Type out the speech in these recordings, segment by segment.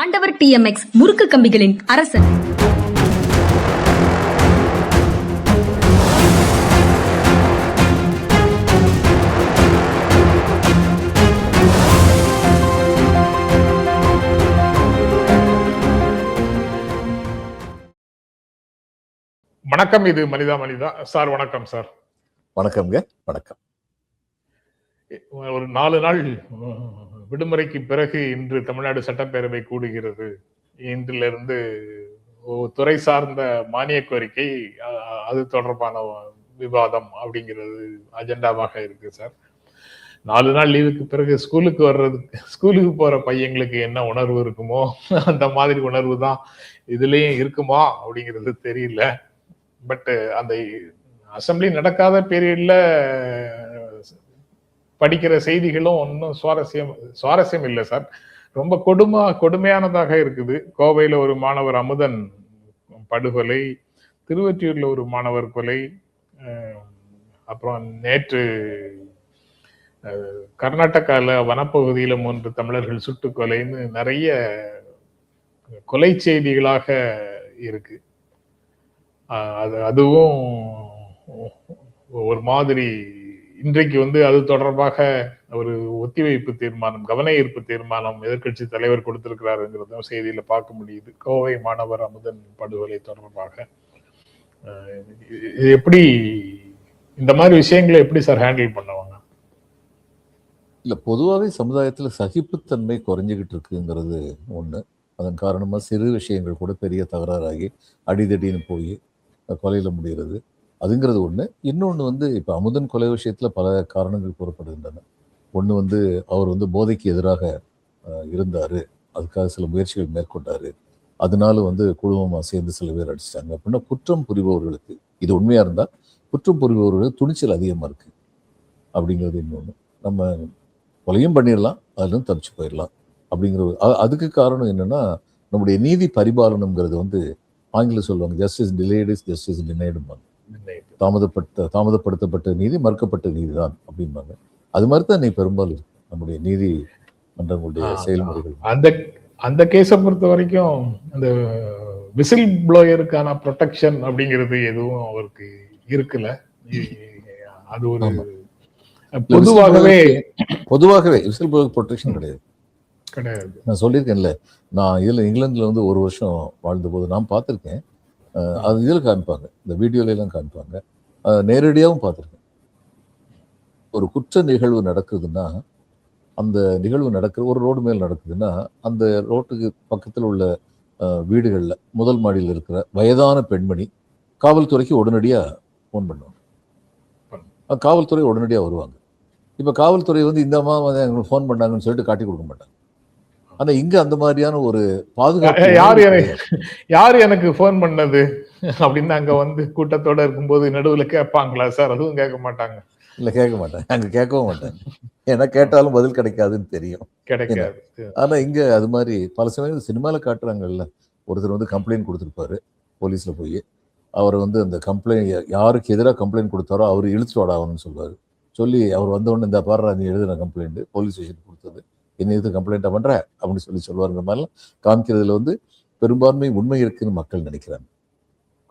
ஆண்டவர் TMX முறுக்கு கம்பிகளின் அரசன். வணக்கம். இது மனிதா சார். வணக்கம் சார். வணக்கம்ங்க. வணக்கம். ஒரு 4 நாள் விடுமுறைக்கு பிறகு இன்று தமிழ்நாடு சட்டப்பேரவை கூடுகிறது. இன்றிலிருந்து துறை சார்ந்த மானிய கோரிக்கை, அது தொடர்பான விவாதம் அப்படிங்கிறது அஜெண்டாவாக இருக்கு சார். 4 நாள் லீவுக்கு பிறகு ஸ்கூலுக்கு போற பையங்களுக்கு என்ன உணர்வு இருக்குமோ அந்த மாதிரி உணர்வு தான் இதுலயும் இருக்குமா அப்படிங்கிறது தெரியல. பட் அந்த அசம்பிளி நடக்காத பீரியட்ல படிக்கிற செய்திகளும் ஒன்றும் சுவாரஸ்யம் இல்லை சார். ரொம்ப கொடுமையானதாக இருக்குது. கோவையில ஒரு மாணவர் அமுதன் படுகொலை, திருவொற்றியூர்ல ஒரு மாணவர் கொலை, அப்புறம் நேற்று கர்நாடகால வனப்பகுதியில 3 தமிழர்கள் சுட்டு கொலைன்னு நிறைய கொலை செய்திகளாக இருக்கு. அதுவும் ஒரு மாதிரி இன்றைக்கு அது தொடர்பாக ஒரு ஒத்திவைப்பு தீர்மானம், கவன ஈர்ப்பு தீர்மானம் எதிர்கட்சி தலைவர் கொடுத்திருக்கிறாருங்கிறதும் செய்தியில பார்க்க முடியுது. கோவை மாணவர் அமுதன் படுகொலை தொடர்பாக எப்படி இந்த மாதிரி விஷயங்களை எப்படி சார் ஹேண்டில் பண்ணுவாங்க? இல்ல, பொதுவாகவே சமுதாயத்துல சகிப்புத்தன்மை குறைஞ்சிக்கிட்டு இருக்குங்கிறது ஒண்ணு. அதன் காரணமா சிறு விஷயங்கள் கூட பெரிய தகராறாகி அடிதடின்னு போய் கொலையில முடிகிறது, அதுங்கிறது ஒண்ணு. இன்னொன்னு இப்ப அமுதன் கொலை விஷயத்துல பல காரணங்கள் கூறப்படுகின்றன. ஒண்ணு அவர் போதைக்கு எதிராக இருந்தாரு, அதுக்காக சில முயற்சிகள் மேற்கொண்டாரு, அதனால குழுமமா சேர்ந்து சில பேர் அடிச்சிட்டாங்க அப்படின்னா குற்றம் புரிபவர்களுக்கு, இது உண்மையா இருந்தா குற்றம் புரிபவர்களுக்கு துணிச்சல் அதிகமா இருக்கு அப்படிங்கிறது இன்னொன்னு. நம்ம கொலையும் பண்ணிடலாம், அதுல தப்பிச்சு போயிடலாம் அப்படிங்கிறது. அதுக்கு காரணம் என்னன்னா, நம்முடைய நீதி பரிபாலனம்ங்கிறது ஆங்கிலம் சொல்லுவாங்க, ஜஸ்டிஸ் டிலேட் இஸ் ஜஸ்டிஸ் டினைடும்பாங்க. தாமதப்படுத்தப்பட்ட நீதி மறுக்கப்பட்ட நீதி தான் அப்படிம்பாங்க. அது மாதிரி தான் நீ பெரும்பாலும் இருக்கு நம்முடைய நீதி மன்றங்களுடைய செயல்முறைகள். அந்த கேஸை பொறுத்த வரைக்கும் அந்த விசில் ப்ளோயருக்கான ப்ரொடெக்ஷன் அப்படிங்கிறது எதுவும் அவருக்கு இருக்குல்ல. அது ஒரு பொதுவாகவே விசில் ப்ளோயர் ப்ரொடெக்ஷன் கிடையாது. நான் சொல்லியிருக்கேன்ல, நான் இதுல இங்கிலாந்துல 1 வருஷம் வாழ்ந்த போது நான் பார்த்திருக்கேன். அது இதில் காமிப்பாங்க, இந்த வீடியோல எல்லாம் காமிப்பாங்க, நேரடியாகவும் பார்த்துருக்கேன். ஒரு குற்ற நிகழ்வு நடக்குதுன்னா, அந்த நிகழ்வு ஒரு ரோடு மேல் நடக்குதுன்னா, அந்த ரோட்டுக்கு பக்கத்தில் உள்ள வீடுகள்ல முதல் மாடியில் இருக்கிற வயதான பெண்மணி காவல்துறைக்கு உடனடியா போன் பண்ணுவாங்க. காவல்துறை உடனடியா வருவாங்க. இப்ப காவல்துறை இந்த அம்மா எங்களுக்கு போன் பண்ணாங்கன்னு சொல்லிட்டு காட்டி கொடுக்க மாட்டாங்க. ஆனா இங்க அந்த மாதிரியான ஒரு பாதுகாப்பு, யாரு எனக்கு போன் பண்ணது அப்படின்னு அங்க கூட்டத்தோட இருக்கும்போது நடுவுல கேட்பாங்களா சார்? அதுவும் கேட்க மாட்டாங்க. இல்ல, கேட்க மாட்டாங்க. அங்க கேட்கவும் மாட்டாங்க. ஏன்னா கேட்டாலும் பதில் கிடைக்காதுன்னு தெரியும். கிடைக்காது. ஆனா இங்க அது மாதிரி பல சமயம் சினிமால காட்டுறாங்கல்ல, ஒருத்தர் கம்ப்ளைண்ட் கொடுத்துருப்பாரு போலீஸ்ல போய், அவர் அந்த கம்ப்ளைண்ட் யாருக்கு எதிராக கம்ப்ளைண்ட் கொடுத்தாரோ அவர் இழுத்துட்டு வாடாகணும்னு சொல்லுவாரு. சொல்லி அவர் வந்தவுடனே இந்த பாடுறா நீ எழுதுன கம்ப்ளைண்ட் போலீஸ் ஸ்டேஷன் கொடுத்தது, என்ன எது கம்ப்ளைண்டா பண்ற அப்படின்னு சொல்லுவாருங்கிற மாதிரிலாம் காமிக்கிறதுல பெரும்பான்மை உண்மை இருக்குன்னு மக்கள் நினைக்கிறாங்க.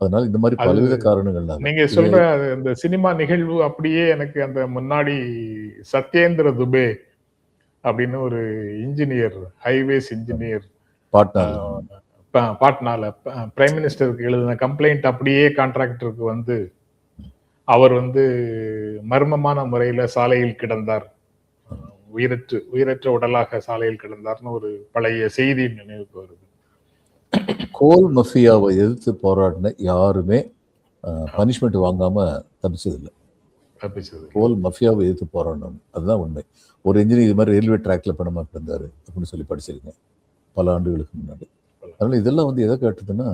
அதனால இந்த மாதிரி பலவித காரணங்கள். நீங்க சொல்ற இந்த சினிமா நிகழ்வு அப்படியே எனக்கு அந்த முன்னாடி சத்யேந்திர துபே அப்படின்னு ஒரு இன்ஜினியர், ஹைவேஸ் இன்ஜினியர், பாட்னால பிரைம் மினிஸ்டருக்கு எழுதின கம்ப்ளைண்ட் அப்படியே கான்ட்ராக்டருக்கு அவர் மர்மமான முறையில சாலையில் கிடந்தார், உயிரற்ற உடலாக சாலையில் கிடந்தார்னு ஒரு பழைய செய்தி நினைவுக்கு வருது. கோல் மஃபியாவை எதிர்த்து போராடின யாருமே பனிஷ்மெண்ட் வாங்காம தப்பிச்சதில்லை. கோல் மஃபியாவை எதிர்த்து போராடணும், அதுதான் உண்மை. ஒரு இன்ஜினியர் இது மாதிரி ரயில்வே ட்ராக்ல பணமா இருந்தாரு அப்படின்னு சொல்லி படிச்சிருக்கேன் பல ஆண்டுகளுக்கு முன்னாடி. அதனால இதெல்லாம் எதை காட்டுதுன்னா,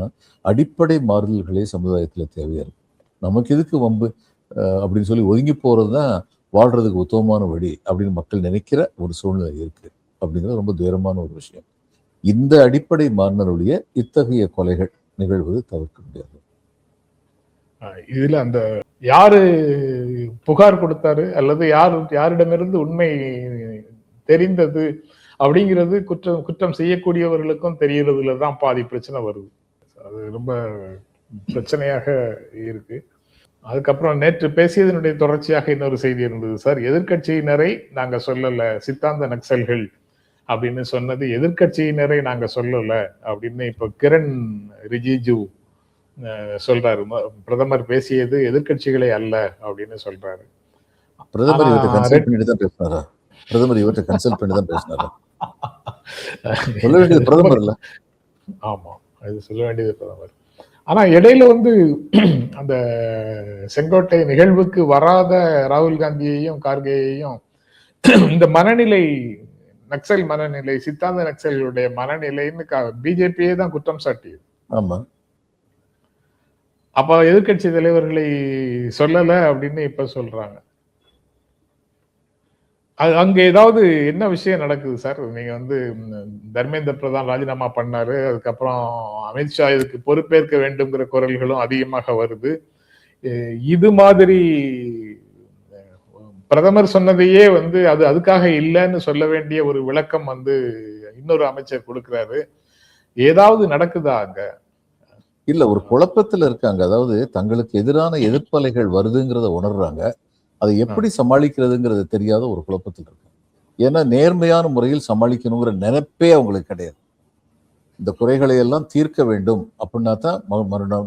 அடிப்படை மாறுதல்களே சமுதாயத்துல தேவையா இருக்கு. நமக்கு எதுக்கு வம்பு அப்படின்னு சொல்லி ஒதுங்கி போறதுதான் வாழ்றதுக்கு உத்தமமான வழி அப்படின்னு மக்கள் நினைக்கிற ஒரு சூழ்நிலை இருக்கு அப்படிங்கிறது ரொம்ப துயரமான ஒரு விஷயம். இந்த அடிப்படை மாறினருடைய இத்தகைய கொலைகள் நிகழ்வது தவிர்க்க முடியாது. இதுல அந்த யாரு புகார் கொடுத்தாரு அல்லது யாரிடமிருந்து உண்மை தெரிந்தது அப்படிங்கிறது குற்றம் செய்யக்கூடியவர்களுக்கும் தெரியறதுல தான் பாதி பிரச்சனை வருது. அது ரொம்ப பிரச்சனையாக இருக்கு. அதுக்கப்புறம் நேற்று பேசியதனுடைய தொடர்ச்சியாக இன்னொரு செய்தி இருந்தது சார். எதிர்க்கட்சியினரை நாங்க சொல்லல, சித்தாந்த நக்சல்கள் அப்படின்னு சொன்னது எதிர்க்கட்சியினரை நாங்க சொல்லல அப்படின்னு இப்ப கிரண் ரிஜிஜு சொல்றாரு. பிரதமர் பேசியது எதிர்க்கட்சிகளை அல்ல அப்படின்னு சொல்றாரு. பிரதமர் இவற்றை கன்சல்ட் பண்ணிட்டு தான் பேசினாரா? பிரதமர் இவற்றை கன்சல்ட் பண்ணி தான் பேசினாரா? சொல்ல வேண்டியது பிரதமர் இல்ல. ஆமா, அது சொல்ல வேண்டியது பிரதமர். ஆனா இடையில அந்த செங்கோட்டை நிகழ்வுக்கு வராத ராகுல் காந்தியையும் கார்கேயையும் இந்த மனநிலை, நக்சல் மனநிலை, சித்தாந்த நக்சல்களுடைய மனநிலைன்னு பிஜேபியே தான் குற்றம் சாட்டியது. ஆமா. அப்ப எதிர்கட்சி தலைவர்களை சொல்லல அப்படின்னு இப்ப சொல்றாங்க. அங்க ஏதாவது என்ன விஷயம் நடக்குது சார்? நீங்க தர்மேந்திர பிரதான் ராஜினாமா பண்ணாரு. அதுக்கப்புறம் அமித்ஷா இதுக்கு பொறுப்பேற்க வேண்டும்ங்கிற குரல்களும் அதிகமாக வருது. இது மாதிரி பிரதமர் சொன்னதையே அது அதுக்காக இல்லைன்னு சொல்ல வேண்டிய ஒரு விளக்கம் இன்னொரு அமைச்சர் கொடுக்கிறாரு. ஏதாவது நடக்குதா அங்க? இல்ல, ஒரு குழப்பத்துல இருக்காங்க. அதாவது தங்களுக்கு எதிரான எதிர்ப்பலைகள் வருதுங்கிறத உணர்றாங்க. அதை எப்படி சமாளிக்கிறதுங்கிறது தெரியாத ஒரு குழப்பத்தில் இருக்கு. ஏன்னா நேர்மையான முறையில் சமாளிக்கணுங்கிற நினைப்பே அவங்களுக்கு கிடையாது. இந்த குறைகளை எல்லாம் தீர்க்க வேண்டும் அப்படின்னா தான்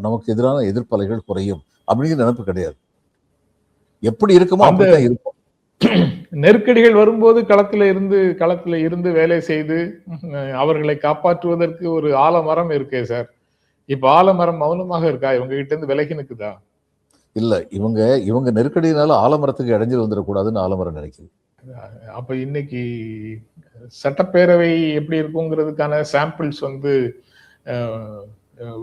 நமக்கு எதிரான எதிர்ப்பலைகள் குறையும் அப்படிங்கிற நினைப்பு கிடையாது. எப்படி இருக்குமோ அப்படித்தான் இருக்கும். நெருக்கடிகள் வரும்போது களத்துல இருந்து வேலை செய்து அவர்களை காப்பாற்றுவதற்கு ஒரு ஆலமரம் இருக்கே சார். இப்ப ஆலமரம் மௌனமாக இருக்கா? இவங்க கிட்ட இருந்து விலகி நிக்குதா? இல்ல, இவங்க நெருக்கடியினால ஆலமரத்துக்கு இடைஞ்சல் வந்துடக்கூடாதுன்னு ஆலமரம் நினைக்குது. அப்ப இன்னைக்கு சட்டப்பேரவை எப்படி இருக்குங்கிறதுக்கான சாம்பிள்ஸ்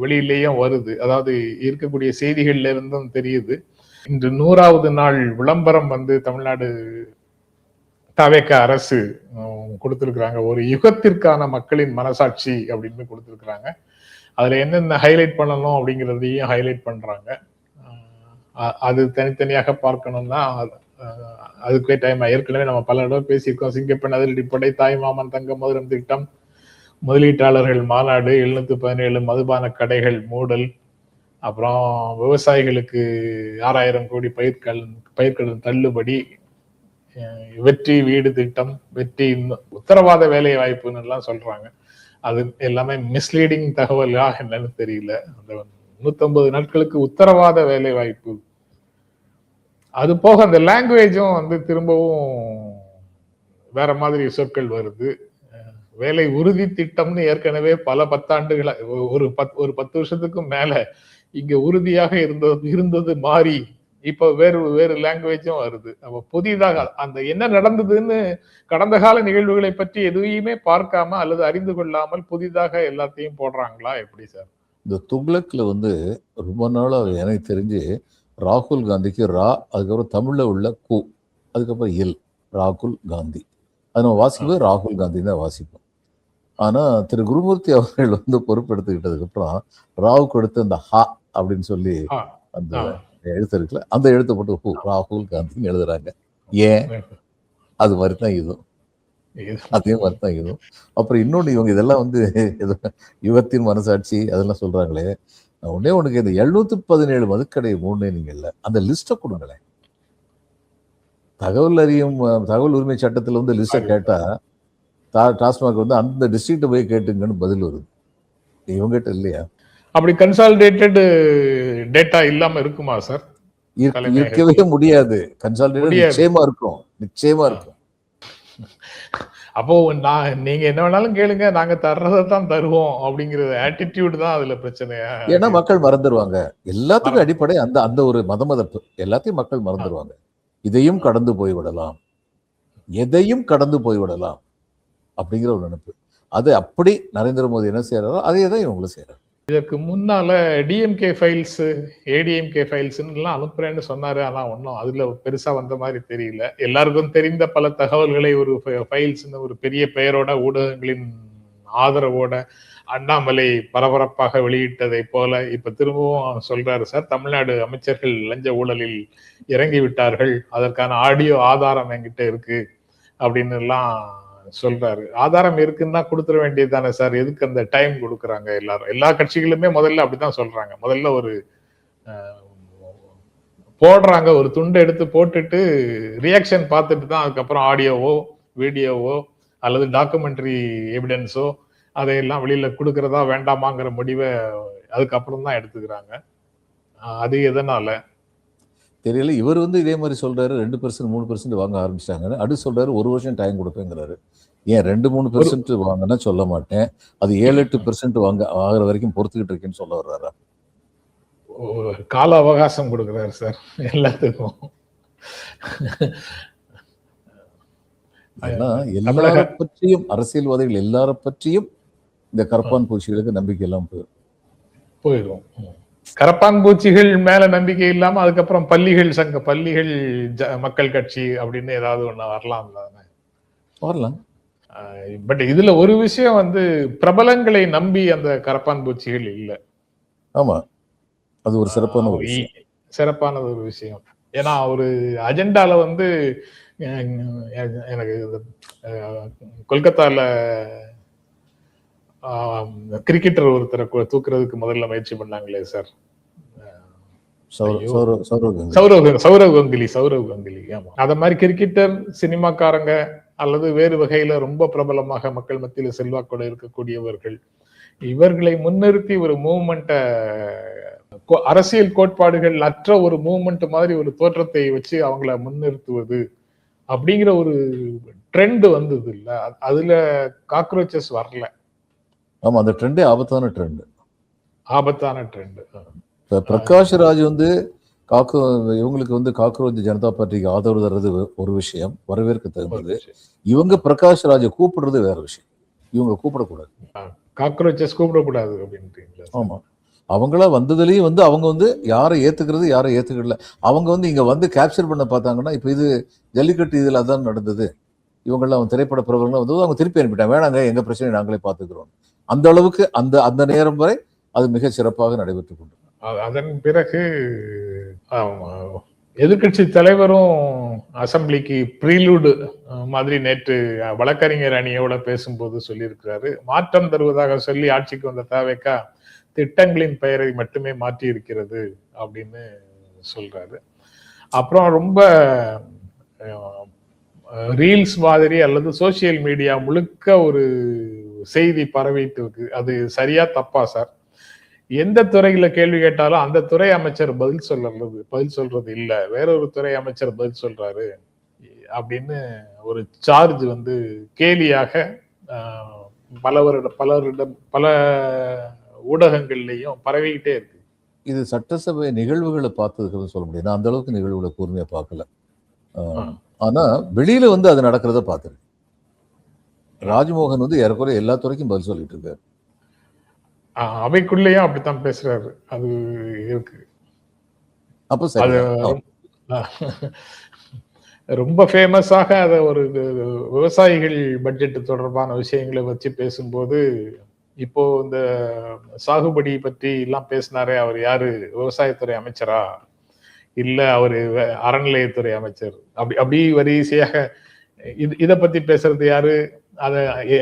வெளியிலேயும் வருது. அதாவது இருக்கக்கூடிய செய்திகள்ல இருந்தும் தெரியுது. இன்று 100வது நாள் விளம்பரம் தமிழ்நாடு தவேக அரசு கொடுத்திருக்கிறாங்க. ஒரு யுகத்திற்கான மக்களின் மனசாட்சி அப்படின்னு கொடுத்திருக்கிறாங்க. அதுல என்னென்ன ஹைலைட் பண்ணணும் அப்படிங்கிறதையும் ஹைலைட் பண்றாங்க. அது தனித்தனியாக பார்க்கணும்னா அதுக்கே டைம். ஏற்கனவே நம்ம பல இடம் பேசியிருக்கோம். சிங்கப்பெண் அதிரடிப்படை, தாய்மாமன் தங்க மதுரம் திட்டம், முதலீட்டாளர்கள் மாநாடு, 717 மதுபான கடைகள் மூடல், அப்புறம் விவசாயிகளுக்கு 6000 கோடி பயிர்க்கடன் தள்ளுபடி, வெற்றி வீடு திட்டம், வெற்றி உத்தரவாத வேலை வாய்ப்புன்னு எல்லாம் சொல்றாங்க. அது எல்லாமே மிஸ்லீடிங் தகவலா என்னன்னு தெரியல. அந்த 150 நாட்களுக்கு உத்தரவாத வேலை வாய்ப்பு. அது போக அந்த லாங்குவேஜும் திரும்பவும் வேற மாதிரி சொற்கள் வருது. வேலை உறுதி திட்டம்னு ஏற்கனவே பல 10 ஆண்டுகளா ஒரு 10 வருஷத்துக்கும் மேல இங்க உறுதியாக இருந்தது மாறி இப்ப வேறு லாங்குவேஜும் வருது. அப்ப புதிதாக அந்த என்ன நடந்ததுன்னு கடந்த கால நிகழ்வுகளை பற்றி எதுவுமே பார்க்காம அல்லது அறிந்து கொள்ளாமல் புதிதாக எல்லாத்தையும் போடுறாங்களா எப்படி சார்? இந்த துக்ளக்ல ரொம்ப நாளா எனக்கு தெரிஞ்சு ராகுல் காந்திக்கு ரா, அதுக்கப்புறம் தமிழ்ல உள்ள கு, அதுக்கப்புறம் எல், ராகுல் காந்தி. அது நம்ம வாசிப்போம் ராகுல் காந்தி தான் வாசிப்போம். ஆனா திரு குருமூர்த்தி அவர்கள் பொறுப்பெடுத்துக்கிட்டதுக்கு அப்புறம் ராவுக்கு அடுத்து அந்த ஹா அப்படின்னு சொல்லி அந்த எழுத்து இருக்குல்ல, அந்த எழுத்தை போட்டு ஹூ, ராகுல் காந்தின்னு எழுதுறாங்க. ஏன்? அது மாதிரி தான் இதுவும், அதே மாதிரி தான் இதுவும். அப்புறம் இன்னொன்று, இவங்க இதெல்லாம் யுகத்தின் மனசாட்சி அதெல்லாம் சொல்றாங்களே. ஒன்னே ஒண்ணுக்கு இந்த 717 மதுக்கடை மூடுனீங்கல்ல, அந்த லிஸ்ட்டை கொடுங்களேன். தகவல் உரிமை சட்டத்தில் லிஸ்ட்டை கேட்டா டாஸ்மாக் அந்த டிஸ்ட்ரிக்ட் போய் கேட்டுங்கன்னு பதில் வருது. இவங்ககிட்ட இல்லையா? அப்படி கன்சாலிடேட்டட் டேட்டா இல்லாம இருக்குமா சார்? இருக்கவே முடியாது. கன்சாலிடேட்டட் நிச்சயமா இருக்கும். அப்போ நீங்க என்ன வேணாலும் கேளுங்க, நாங்க தர்றதான் தருவோம் அப்படிங்கிற ஆட்டிடியூட் தான் அதுல பிரச்சனையா? ஏன்னா மக்கள் மறந்துடுவாங்க. எல்லாத்துக்கும் அடிப்படை அந்த ஒரு மதமதப்பு. எல்லாத்தையும் மக்கள் மறந்துடுவாங்க. இதையும் கடந்து போய்விடலாம், எதையும் கடந்து போய்விடலாம் அப்படிங்கிற ஒரு நினைப்பு. அது அப்படி நரேந்திர மோடி என்ன செய்யறாரோ அதே தான் இவங்களும் செய்யறாரு. இதற்கு முன்னால டிஎம்கே ஃபைல்ஸ், ஏடிஎம்கே ஃபைல்ஸ் எல்லாம் அனுப்புறேன்னு சொன்னாரு. ஆனா ஒன்னும் அதுல பெருசா வந்த மாதிரி தெரியல. எல்லாருக்கும் தெரிந்த பல தகவல்களை ஒரு ஃபைல்ஸ் ஒரு பெரிய பெயரோட ஊடகங்களின் ஆதரவோட அண்ணாமலை பரபரப்பாக வெளியிட்டதை போல இப்ப திரும்பவும் சொல்றாரு சார். தமிழ்நாடு அமைச்சர்கள் லஞ்ச ஊழலில் இறங்கி விட்டார்கள், அதற்கான ஆடியோ ஆதாரம் என்கிட்ட இருக்கு அப்படின்னு எல்லாம் சொல்றாரு. ஆதாரம் இருக்குன்னா கொடுத்துட வேண்டியது தானே சார், எதுக்கு அந்த டைம் கொடுக்குறாங்க எல்லாரும்? எல்லா கட்சிகளுமே முதல்ல அப்படித்தான் சொல்றாங்க. முதல்ல ஒரு போடுறாங்க, ஒரு துண்டு எடுத்து போட்டுட்டு ரியாக்ஷன் பார்த்துட்டு தான் அதுக்கப்புறம் ஆடியோவோ வீடியோவோ அல்லது டாக்குமெண்ட்ரி எவிடன்ஸோ அதையெல்லாம் வெளியில கொடுக்கறதா வேண்டாமாங்கிற முடிவை அதுக்கப்புறம் தான் எடுத்துக்கிறாங்க. அது எதனால தெரியல. இவர் இதே மாதிரி சொல்றாரு 2% 3% வாங்க ஆரம்பிச்சிட்டாங்கன்னு. அடுத்து சொல்றாரு 1 வருஷம் டைம் கொடுப்பேங்கிறாரு. ஏன் 2-3% வாங்கன்னா சொல்ல மாட்டேன், அது 7-8% வாங்க ஆகிற வரைக்கும் பொறுத்துக்கிட்டு இருக்கேன்னு சொல்ல வர்றாரா? ஒரு கால அவகாசம் கொடுக்கிறாரு சார் எல்லாத்துக்கும். ஏன்னா எல்லார பற்றியும், அரசியல்வாதிகள் எல்லார பற்றியும் இந்த கரப்பான் பூச்சிகளுக்கு நம்பிக்கை எல்லாம் போயிடும். கரப்பான் பூச்சிகள் மேல நம்பிக்கை இல்லாம அதுக்கப்புறம் பள்ளிகள் மக்கள் கட்சி அப்படின்னு ஏதாவது ஒண்ணு வரலாம். பட் இதுல ஒரு விஷயம் பிரபலங்களை நம்பி அந்த கரப்பான் பூச்சிகள் இல்ல. ஆமா, அது ஒரு சிறப்பான ஒரு விஷயம். ஏன்னா ஒரு அஜெண்டால எனக்கு கொல்கத்தால கிரிக்கெட்டர் ஒருத்தரை தூக்குறதுக்கு முதல்ல முயற்சி பண்ணாங்களே சார், சௌரவ் கங்குலி. ஆமா, அத மாதிரி கிரிக்கெட்டர், சினிமாக்காரங்க அல்லது வேறு வகையில ரொம்ப பிரபலமாக மக்கள் மத்தியில செல்வாக்கோட இருக்கக்கூடியவர்கள், இவர்களை முன்னிறுத்தி ஒரு மூவ்மெண்ட்டை, அரசியல் கோட்பாடுகள் அற்ற ஒரு மூவ்மெண்ட் மாதிரி ஒரு தோற்றத்தை வச்சு அவங்கள முன்னிறுத்துவது அப்படிங்கிற ஒரு ட்ரெண்ட் வந்தது இல்ல, அதுல காக்ரோச்சஸ் வரல. ஆமா, அந்த ட்ரெண்டே ஆபத்தான ட்ரெண்ட். பிரகாஷ் ராஜ் இவங்களுக்கு காக்ரோச் ஜனதா பார்ட்டிக்கு ஆதரவு தர்றது ஒரு விஷயம், வரவேற்க தகுந்தது. இவங்க பிரகாஷ் ராஜை கூப்பிடுறது வேற விஷயம். இவங்க கூப்பிடக்கூடாது, காக்ரோச்சஸ் கூப்பிடக்கூடாது அப்படின்றீங்களா? ஆமா, அவங்களா வந்ததுலயும் அவங்க யாரை ஏத்துக்கிறது யாரை ஏத்துக்கல. அவங்க இங்க கேப்சர் பண்ண பார்த்தாங்கன்னா, இப்ப இது ஜல்லிக்கட்டு இதுல அதான் நடந்தது, இவங்கெல்லாம் திரைப்பட பிரபலங்கள் அவங்க திருப்பி அனுப்பிட்டாங்க, வேணாங்க எங்க பிரச்சனை நாங்களே பார்த்துக்கிறோம். அந்த அளவுக்கு அந்த நேரம் வரை அது மிக சிறப்பாக நடைபெற்றுக் கொண்டு, அதன் பிறகு எதிர்கட்சி தலைவரும் அசம்பிளிக்கு ப்ரீலூடு மாதிரி நேற்று வழக்கறிஞர் அணியோட பேசும்போது சொல்லியிருக்கிறாரு, மாற்றம் தருவதாக சொல்லி ஆட்சிக்கு வந்த தவிக திட்டங்களின் பெயரை மட்டுமே மாற்றி இருக்கிறது அப்படின்னு சொல்றாரு. அப்புறம் ரொம்ப ரீல்ஸ் மாதிரி அல்லது சோசியல் மீடியா முழுக்க ஒரு செய்தி பரவிட்டு இருக்கு. அது சரியா தப்பா சார்? எந்த துறையில கேள்வி கேட்டாலும் அந்த துறை அமைச்சர் பதில் சொல்றது இல்ல, வேறொரு துறை அமைச்சர் பதில் சொல்றாரு அப்படின்னு ஒரு சார்ஜ் கேலியாக பல ஊடகங்கள்லயும் பரவிக்கிட்டே இருக்கு. இது சட்டசபை நிகழ்வுகளை பார்த்ததுக்கு சொல்ல முடியாது, அந்த அளவுக்கு நிகழ்வுகளை கூர்மையா பார்க்கல. ஆனா வெளியில அது நடக்கிறத பார்த்துருக்கு. ராஜ்மோகன் ஏறக்குறைய எல்லா துறைக்கும் பதில் சொல்லிட்டு இருக்காரு. அவைக்குள்ளேயும் அப்படித்தான் பேசுறாரு, அது இருக்கு. அப்ப சரி, ரொம்ப ஃபேமஸாக அத ஒரு விவசாயிகள் பட்ஜெட் தொடர்பான விஷயங்களை வச்சு பேசும்போது, இப்போ இந்த சாகுபடி பற்றி எல்லாம் பேசினாரே, அவர் யாரு? விவசாயத்துறை அமைச்சரா? இல்ல அவரு அறநிலையத்துறை அமைச்சர்? அப்படி வரிசையாக இத பத்தி பேசுறது யாரு? அத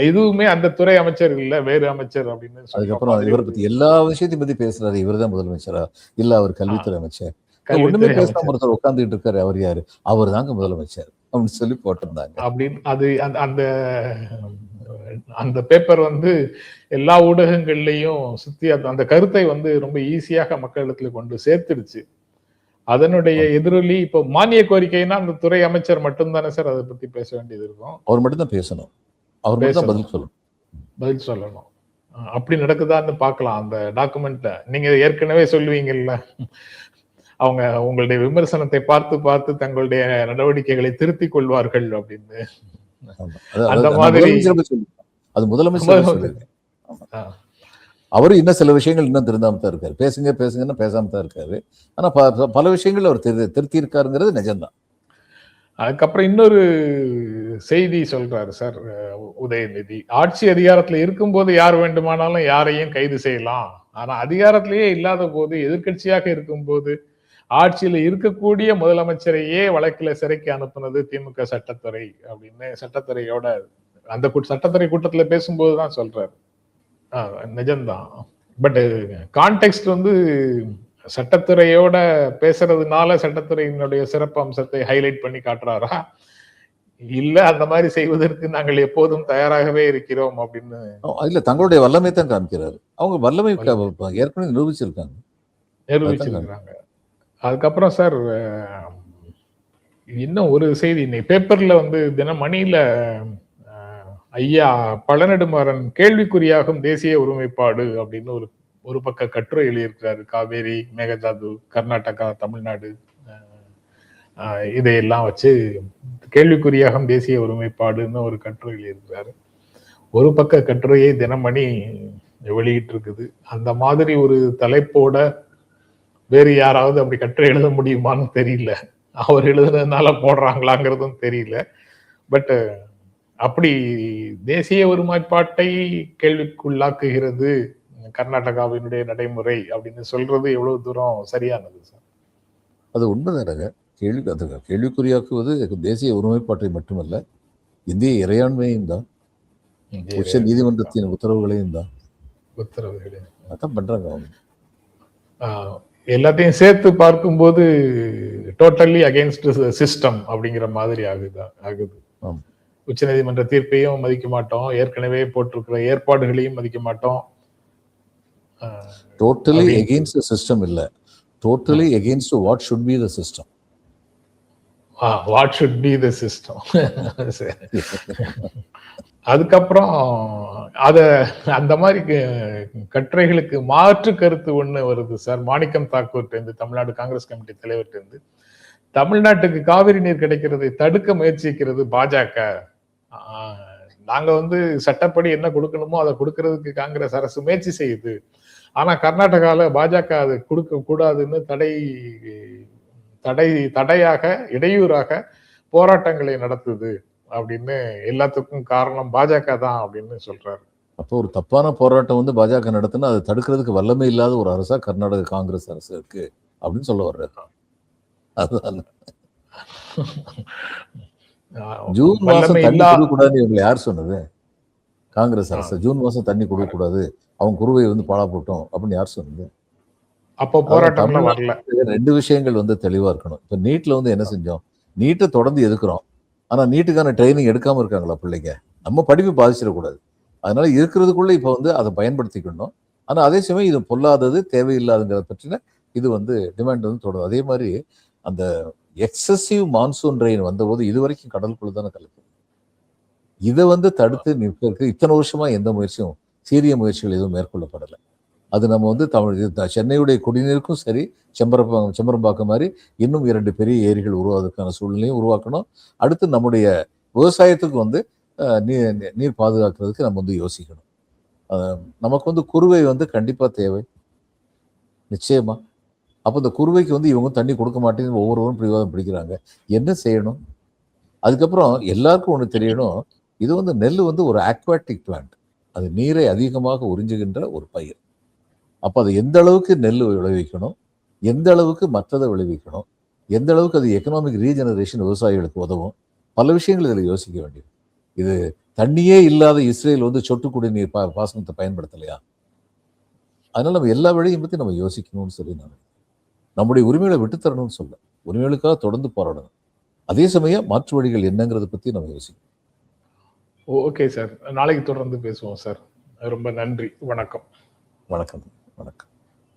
எதுவுமே அந்த துறை அமைச்சர் இல்ல, வேறு அமைச்சர் அப்படின்னு. அதுக்கப்புறம் இவரை பத்தி எல்லா விஷயத்தையும் பத்தி பேசுறாரு, இவர் தான் முதலமைச்சரா இல்ல அவர் கல்வித்துறை அமைச்சர்? ஒண்ணுமே பேசாம ஒருத்தர் உட்கார்ந்துட்டு இருக்காரு, அவர் யாரு? அவர் தாங்க முதலமைச்சர் அப்படின்னு சொல்லி போட்டிருந்தாங்க. அப்படின்னு அது அந்த பேப்பர் எல்லா ஊடகங்கள்லயும் சுத்தி அந்த கருத்தை ரொம்ப ஈஸியாக மக்களிடத்துல கொண்டு சேர்த்துடுச்சு. அதனுடைய எதிரொலி இப்போ மானிய கோரிக்கைன்னா அந்த துறை அமைச்சர் மட்டும் தானே சார் அதை பத்தி பேச வேண்டியது இருக்கும்? அவர் மட்டும் தான் பேசணும், அவர் மட்டும் தான் பதில் சொல்லணும். அப்படி நடக்குதான்னு பார்க்கலாம் அந்த டாக்குமெண்ட்ல. நீங்க ஏற்கனவே சொல்லுவீங்கல்ல, அவங்க உங்களுடைய விமர்சனத்தை பார்த்து தங்களுடைய நடவடிக்கைகளை திருத்திக் கொள்வார்கள் அப்படின்னு. அந்த மாதிரி அது முதலமைச்சர் அவரு இன்னும் சில விஷயங்கள் இன்னும் திருந்தாம தான் இருக்காரு. பேசுங்கன்னா பேசாம தான் இருக்காரு. ஆனா பல விஷயங்கள் அவர் திருத்தி இருக்காருங்கிறது நிஜம்தான். அதுக்கப்புறம் இன்னொரு செய்தி சொல்றாரு சார் உதயநிதி, ஆட்சி அதிகாரத்துல இருக்கும்போது யார் வேண்டுமானாலும் யாரையும் கைது செய்யலாம், ஆனா அதிகாரத்திலேயே இல்லாத போது, எதிர்கட்சியாக இருக்கும்போது ஆட்சியில இருக்கக்கூடிய முதலமைச்சரையே வழக்கில சிறைக்கு அனுப்புனது திமுக சட்டத்துறை அப்படின்னு சட்டத்துறையோட அந்த சட்டத்துறை கூட்டத்துல பேசும்போது தான் சொல்றாரு. நிஜம்தான். பட் கான்டெக்ஸ்ட் வந்து சட்டத்துறையோட பேசுறதுனால சட்டத்துறையினுடைய சிறப்பு அம்சத்தை ஹைலைட் பண்ணி காட்டுறாரா, இல்ல அந்த மாதிரி செய்வதற்கு நாங்கள் எப்போதும் தயாராகவே இருக்கிறோம் அப்படின்னு இல்ல தங்களுடைய வல்லமை தான் காமிக்கிறாரு. அவங்க வல்லமை ஏற்கனவே நிரூபிச்சிருக்காங்க. நிரூபிச்சிருக்கிறாங்க. அதுக்கப்புறம் சார் இன்னும் ஒரு செய்தி இன்னைக்கு பேப்பர்ல வந்து தினமணியில ஐயா பழநெடுமாறன் கேள்விக்குறியாகும் தேசிய ஒருமைப்பாடு அப்படின்னு ஒரு பக்க கட்டுரை எழுதியிருக்கிறாரு. காவேரி, மேகதாது, கர்நாடகா, தமிழ்நாடு இதையெல்லாம் வச்சு கேள்விக்குறியாகும் தேசிய ஒருமைப்பாடுன்னு ஒரு கட்டுரை எழுதியிருக்கிறாரு. ஒரு பக்க கட்டுரையை தினமணி வெளியிட்டு இருக்குது. அந்த மாதிரி ஒரு தலைப்போட வேறு யாராவது அப்படி கட்டுரை எழுத முடியுமான்னு தெரியல. அவர் எழுதுனதுனால போடுறாங்களாங்கிறதும் தெரியல. பட் அப்படி தேசிய ஒருமைப்பாட்டை கேள்விக்குள்ளாக்குகிறது கர்நாடகாவினுடைய நடைமுறை அப்படின்னு சொல்றது எவ்வளவு தூரம் சரியானது சார்? அது உண்மைதானங்க. கேள்விக்குறியாக்குவது தேசிய ஒருமைப்பாட்டை மட்டுமல்ல, இந்திய இறையாண்மையும் தான், உச்ச நீதிமன்றத்தின் உத்தரவுகளையும் தான் அதான் பண்றாங்க அவங்க. எல்லாத்தையும் சேர்த்து பார்க்கும்போது டோட்டலி அகெயின்ஸ்ட் சிஸ்டம் அப்படிங்கிற மாதிரி ஆகுது. உச்ச நீதிமன்ற தீர்ப்பையும் மதிக்க மாட்டோம், ஏற்கனவே போட்டிருக்கிற ஏற்பாடுகளையும் மதிக்க மாட்டோம். டோட்டலி அகெயின்ஸ்ட் சிஸ்டம் இல்ல, totally against what should be the system. What should be the system. அதுக்கப்புறம் அந்த மாதிரி கட்டுரைகளுக்கு மாற்று கருத்து ஒண்ணு வருது சார். மாணிக்கம் தாக்கூர் தமிழ்நாடு காங்கிரஸ் கமிட்டி தலைவர்கிட்ட தமிழ்நாட்டுக்கு காவிரி நீர் கிடைக்கிறதை தடுக்க முயற்சிக்கிறது பாஜக. நாங்க வந்து சட்டப்படி என்ன கொடுக்கணுமோ அதை கொடுக்கறதுக்கு காங்கிரஸ் அரசு முயற்சி செய்யுது. ஆனா கர்நாடகால பாஜக அதை கொடுக்க கூடாதுன்னு தடையாக இடையூறாக போராட்டங்களை நடத்துது அப்படின்னு எல்லாத்துக்கும் காரணம் பாஜக தான் அப்படின்னு சொல்றாரு. அப்போ ஒரு தப்பான போராட்டம் வந்து பாஜக நடத்தினா அதை தடுக்கிறதுக்கு வல்லமை இல்லாத ஒரு அரசா கர்நாடக காங்கிரஸ் அரசு இருக்கு அப்படின்னு சொல்ல வர்றாரு. அதுதான் ஜூன் மாசம் தண்ணி கொடுக்கக்கூடாதுன்னு இவங்களை யார் சொன்னது? காங்கிரஸ் அரசு ஜூன் மாசம் தண்ணி கொடுக்கக்கூடாது, அவங்க குருவை வந்து பாழா போட்டோம் அப்படின்னு யார் சொன்னது? அப்போ போராட்டம் வரல. ரெண்டு விஷயங்கள் வந்து தெளிவா இருக்கணும். இப்ப நீட்ல வந்து என்ன செஞ்சோம்? நீட்டை தொடர்ந்து எதுக்குறோம், ஆனா நீட்டுக்கான ட்ரைனிங் எடுக்காம இருக்காங்களா பிள்ளைங்க? நம்ம படிப்பு பாதிச்சிடக்கூடாது, அதனால இருக்கிறதுக்குள்ள இப்ப வந்து அதை பயன்படுத்திக்கணும். ஆனா அதே சமயம் இது பொல்லாதது, தேவையில்லாதுங்கிறத பற்றின இது வந்து டிமாண்ட் வந்து தொடரும். அதே மாதிரி அந்த எக்ஸசிவ் மான்சூன் ரெயின் வந்தபோது இது வரைக்கும் கடலுக்குள்ள தானே கலக்கு. இதை வந்து தடுத்து நிற்கிறதுக்கு இத்தனை வருஷமா எந்த முயற்சியும், சீரிய முயற்சிகள் எதுவும் மேற்கொள்ளப்படலை. அது நம்ம வந்து சென்னையுடைய குடிநீருக்கும் சரி, செம்பரம்பாக்கம் மாதிரி இன்னும் 2 பெரிய ஏரிகள் உருவாவதற்கான சூழ்நிலையும் உருவாக்கணும். அடுத்து நம்முடைய விவசாயத்துக்கு வந்து நீர் பாதுகாக்கிறதுக்கு நம்ம வந்து யோசிக்கணும். நமக்கு வந்து குறுவை வந்து கண்டிப்பா தேவை, நிச்சயமா. அப்போ இந்த குறுவைக்கு வந்து இவங்க தண்ணி கொடுக்க மாட்டேங்குது, ஒவ்வொருவரும் பிடிவாதம் பிடிக்கிறாங்க. என்ன செய்யணும்? அதுக்கப்புறம் எல்லாருக்கும் ஒன்று தெரியணும், இது வந்து நெல் வந்து ஒரு அக்வாட்டிக் பிளான்ட், அது நீரை அதிகமாக உறிஞ்சுகின்ற ஒரு பயிர். அப்போ அது எந்த அளவுக்கு நெல் விளைவிக்கணும், எந்த அளவுக்கு மற்றதை விளைவிக்கணும், எந்த அளவுக்கு அது எக்கனாமிக் ரீஜெனரேஷன் விவசாயிகளுக்கு உதவும், பல விஷயங்கள் இதில் யோசிக்க வேண்டியது. இது தண்ணியே இல்லாத இஸ்ரேல் வந்து சொட்டு குடிநீர் பாசனத்தை பயன்படுத்தலையா? அதனால நம்ம எல்லா வழியும் பற்றி நம்ம யோசிக்கணும்னு சொல்லி நான் நம்முடைய உரிமைகளை விட்டுத்தரணும்னு சொல்ல, உரிமைகளுக்காக தொடர்ந்து போராடணும். அதே சமயம் மாற்று வழிகள் என்னங்கிறத பற்றி நம்ம யோசிக்கணும். ஓகே சார், நாளைக்கு தொடர்ந்து பேசுவோம் சார். ரொம்ப நன்றி. வணக்கம். வணக்கம்.